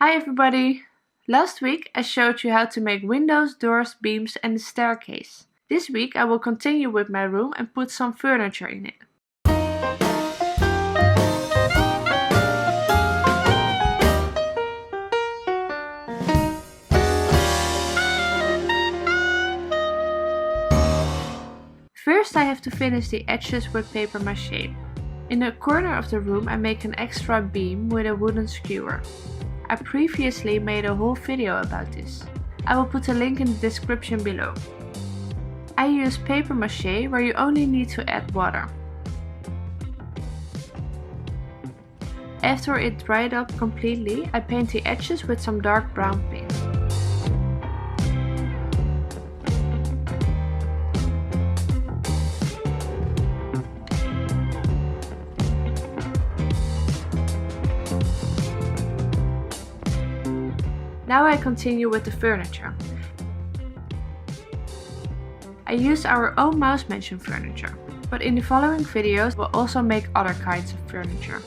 Hi everybody! Last week I showed you how to make windows, doors, beams and a staircase. This week I will continue with my room and put some furniture in it. First I have to finish the edges with paper mache. In the corner of the room I make an extra beam with a wooden skewer. I previously made a whole video about this. I will put a link in the description below. I use paper mache where you only need to add water. After it dried up completely, I paint the edges with some dark brown paint. Now I continue with the furniture. I use our own mouse mansion furniture, but in the following videos we'll also make other kinds of furniture.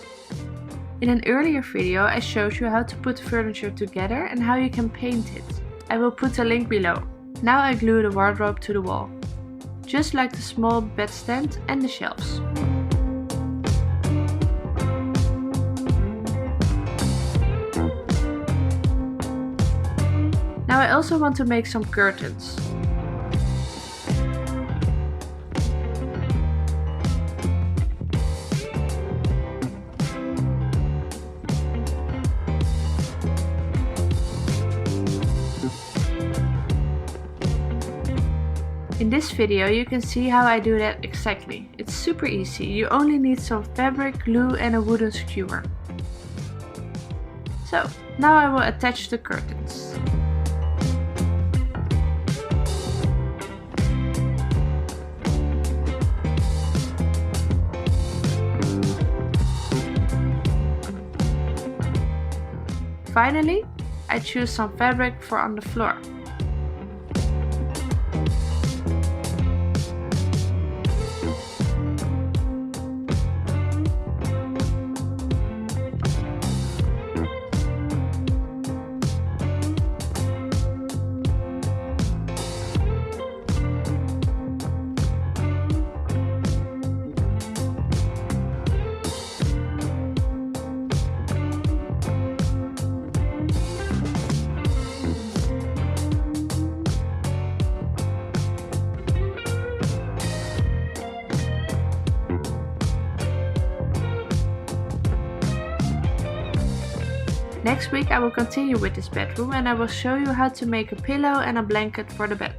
In an earlier video I showed you how to put the furniture together and how you can paint it. I will put a link below. Now I glue the wardrobe to the wall, just like the small bedstand and the shelves. Now I also want to make some curtains. In this video you can see how I do that exactly. It's super easy, you only need some fabric, glue and a wooden skewer. So, now I will attach the curtains. Finally, I choose some fabric for on the floor. Next week I will continue with this bedroom and I will show you how to make a pillow and a blanket for the bed.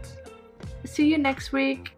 See you next week!